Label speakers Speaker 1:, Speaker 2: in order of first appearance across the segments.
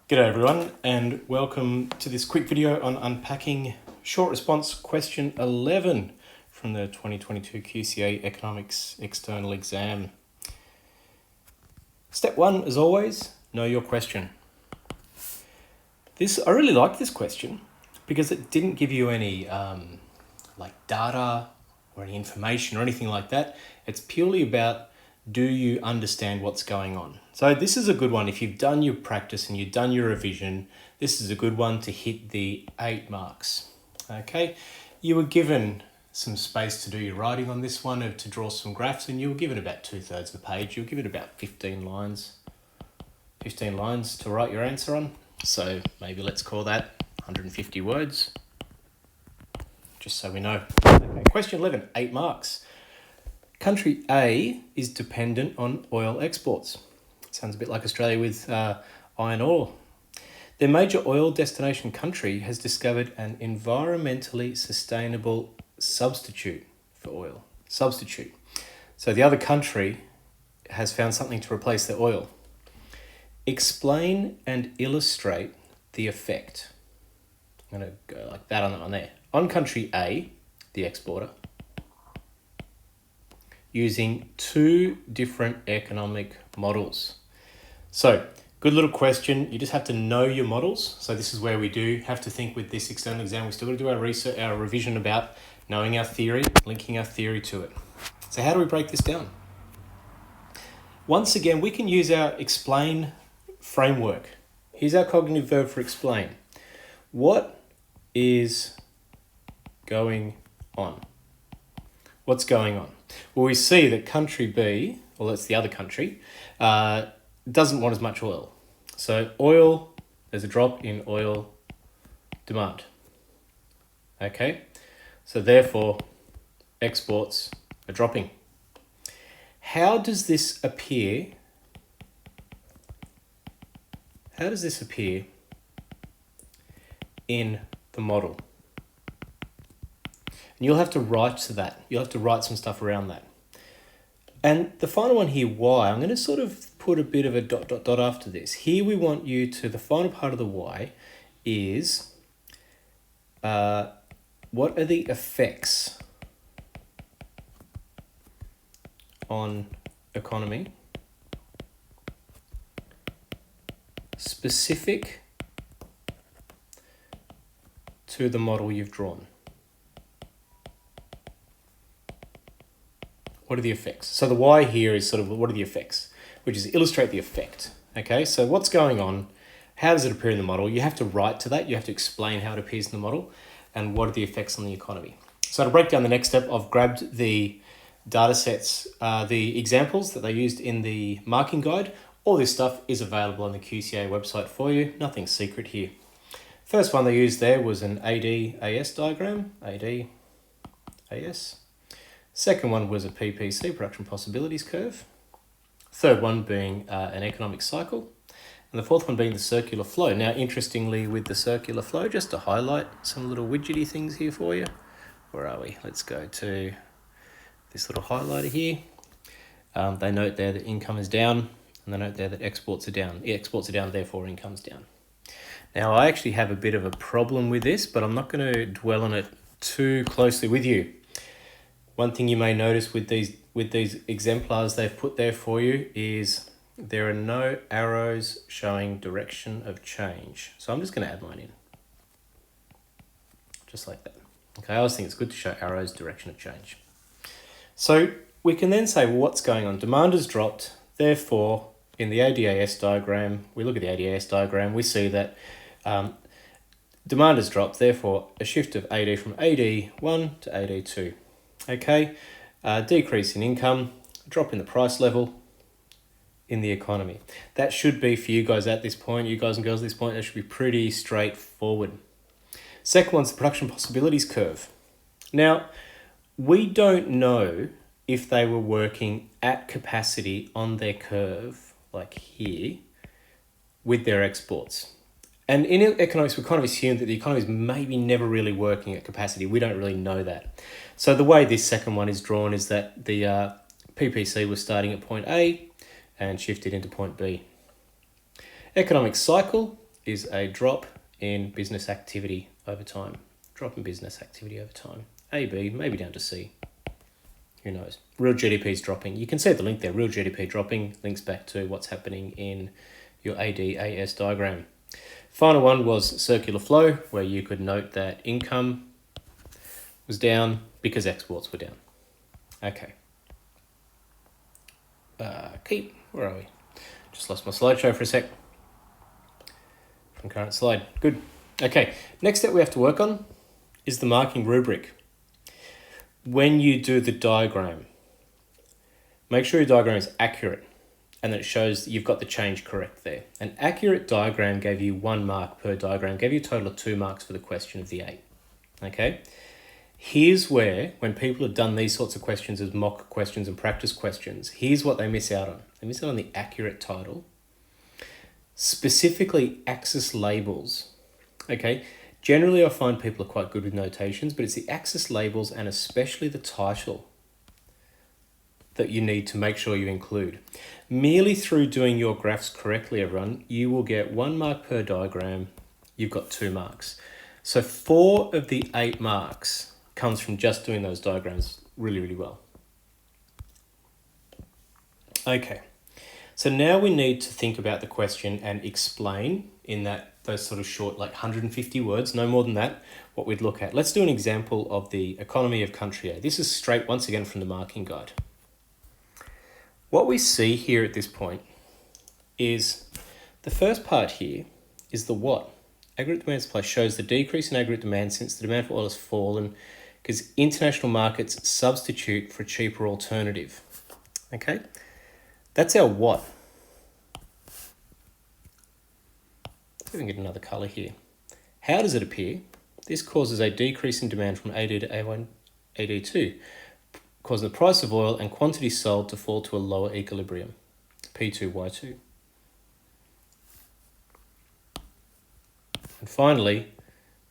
Speaker 1: G'day everyone, and welcome to this quick video on unpacking short response question 11 from the 2022 QCAA Economics External Exam. Step 1, as always, know your question. I really like this question because it didn't give you any data or any information or anything like that. It's purely about, do you understand what's going on? So this is a good one. If you've done your practice and you've done your revision, this is a good one to hit the 8 marks. Okay, you were given some space to do your writing on this one, to draw some graphs, and you were given about 2/3 of a page. You were given about 15 lines to write your answer on. So maybe let's call that 150 words, just so we know. Okay, question 11, 8 marks. Country A is dependent on oil exports. Sounds a bit like Australia with iron ore. Their major oil destination country has discovered an environmentally sustainable substitute for oil. Substitute. So the other country has found something to replace their oil. Explain and illustrate the effect. I'm going to go like that on there. On country A, the exporter, using 2 different economic models. So, good little question. You just have to know your models. So this is where we do have to think with this external exam. We still got to do our research, our revision about knowing our theory, linking our theory to it. So how do we break this down? Once again, we can use our explain framework. Here's our cognitive verb for explain. What is going on? What's going on? Well, we see that country B, well, that's the other country, doesn't want as much oil. So oil, there's a drop in oil demand. Okay, so therefore exports are dropping. How does this appear? How does this appear in the model? And you'll have to write to that. You'll have to write some stuff around that. And the final one here, why, I'm going to sort of put a bit of a ... after this. Here we want you to, the final part of the why is, what are the effects on economy specific to the model you've drawn? What are the effects? So the why here is sort of, what are the effects? Which is illustrate the effect. Okay, so what's going on? How does it appear in the model? You have to write to that. You have to explain how it appears in the model and what are the effects on the economy. So to break down the next step, I've grabbed the data sets, the examples that they used in the marking guide. All this stuff is available on the QCAA website for you. Nothing secret here. First one they used there was an AD-AS diagram, AD-AS. Second one was a PPC, production possibilities curve. Third one being an economic cycle. And the fourth one being the circular flow. Now, interestingly, with the circular flow, just to highlight some little widgety things here for you. Where are we? Let's go to this little highlighter here. They note there that income is down, and they note there that exports are down. Exports are down, therefore income's down. Now, I actually have a bit of a problem with this, but I'm not going to dwell on it too closely with you. One thing you may notice with these exemplars they've put there for you is there are no arrows showing direction of change. So I'm just going to add mine in. Just like that. Okay, I always think it's good to show arrows, direction of change. So we can then say, well, what's going on? Demand has dropped. Therefore, in the AD-AS diagram, we look at the AD-AS diagram, we see that demand has dropped. Therefore, a shift of AD from AD1 to AD2. Okay, decrease in income, drop in the price level in the economy. That should be, for you guys at this point, you guys and girls at this point, that should be pretty straightforward. Second one's the production possibilities curve. Now, we don't know if they were working at capacity on their curve, like here, with their exports. And in economics, we kind of assume that the economy is maybe never really working at capacity. We don't really know that. So the way this second one is drawn is that the PPC was starting at point A and shifted into point B. Economic cycle is a drop in business activity over time. Drop in business activity over time. A, B, maybe down to C. Who knows? Real GDP is dropping. You can see the link there. Real GDP dropping links back to what's happening in your ADAS diagram. Final one was circular flow, where you could note that income was down because exports were down. Okay. Where are we? Just lost my slideshow for a sec. From current slide. Good. Okay. Next step we have to work on is the marking rubric. When you do the diagram, make sure your diagram is accurate and that it shows that you've got the change correct there. An accurate diagram gave you 1 mark per diagram, gave you a total of 2 marks for the question of the 8. Okay? Here's where, when people have done these sorts of questions as mock questions and practice questions, here's what they miss out on. They miss out on the accurate title, specifically axis labels. Okay? Generally, I find people are quite good with notations, but it's the axis labels and especially the title that you need to make sure you include. Merely through doing your graphs correctly, everyone, you will get 1 mark per diagram. You've got 2 marks. So 4 of the 8 marks comes from just doing those diagrams really, really well. Okay, so now we need to think about the question and explain in those sort of short, like 150 words, no more than that, what we'd look at. Let's do an example of the economy of country A. This is straight, once again, from the marking guide. What we see here at this point is the first part here is the what. Aggregate demand supply shows the decrease in aggregate demand since the demand for oil has fallen because international markets substitute for a cheaper alternative. Okay? That's our what. Let's see if we can get another colour here. How does it appear? This causes a decrease in demand from AD to A1, AD2, causing the price of oil and quantity sold to fall to a lower equilibrium, P2Y2. And finally,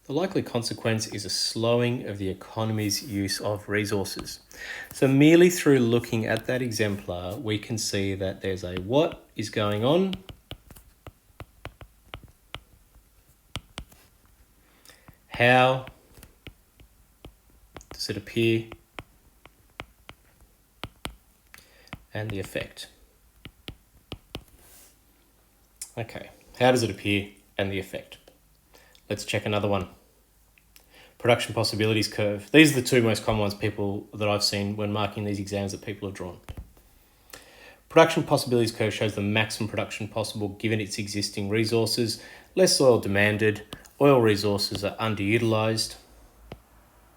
Speaker 1: the likely consequence is a slowing of the economy's use of resources. So merely through looking at that exemplar, we can see that there's a what is going on, how does it appear, and the effect. Okay, how does it appear and the effect? Let's check another one. Production possibilities curve. These are the 2 most common ones that I've seen when marking these exams that people have drawn. Production possibilities curve shows the maximum production possible given its existing resources. Less oil demanded. Oil resources are underutilized.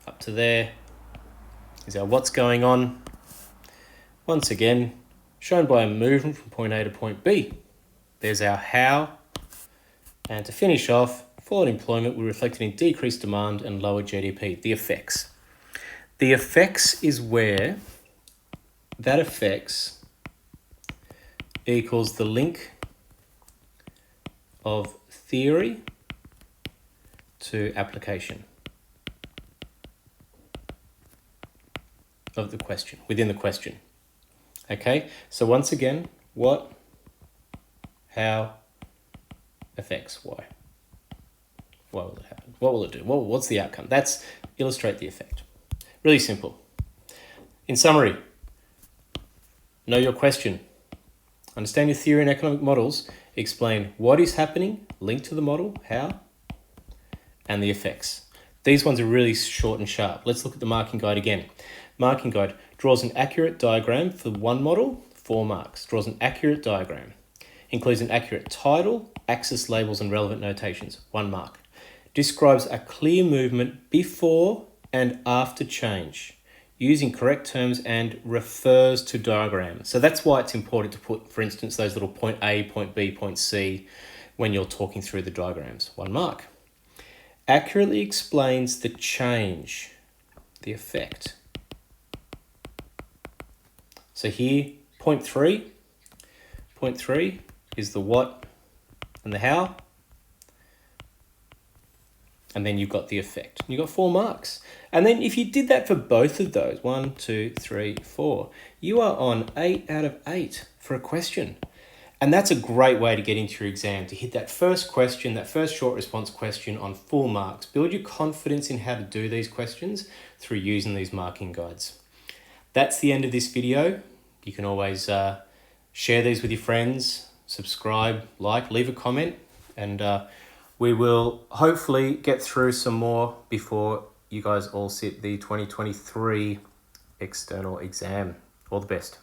Speaker 1: Up to there is our what's going on. Once again, shown by a movement from point A to point B. There's our how. And to finish off, fallen employment will be reflected in decreased demand and lower GDP, the effects. The effects is where that effects equals the link of theory to application of the question, within the question. Okay, so once again, what, how, affects, why. Why will it happen? What will it do? What's the outcome? That's illustrate the effect. Really simple. In summary, know your question. Understand your theory and economic models. Explain what is happening, link to the model, how, and the effects. These ones are really short and sharp. Let's look at the marking guide again. Marking guide draws an accurate diagram for 1 model, 4 marks. Draws an accurate diagram. Includes an accurate title, axis labels and relevant notations, 1 mark. Describes a clear movement before and after change, using correct terms and refers to diagrams. So that's why it's important to put, for instance, those little point A, point B, point C when you're talking through the diagrams, 1 mark. Accurately explains the change, the effect. So here, point 3 is the what and the how. And then you've got the effect. You've got 4 marks. And then if you did that for both of those, 1, 2, 3, 4, you are on 8 out of 8 for a question. And that's a great way to get into your exam, to hit that first question, that first short response question on full marks. Build your confidence in how to do these questions through using these marking guides. That's the end of this video. You can always share these with your friends, subscribe, like, leave a comment, and we will hopefully get through some more before you guys all sit the 2023 external exam. All the best.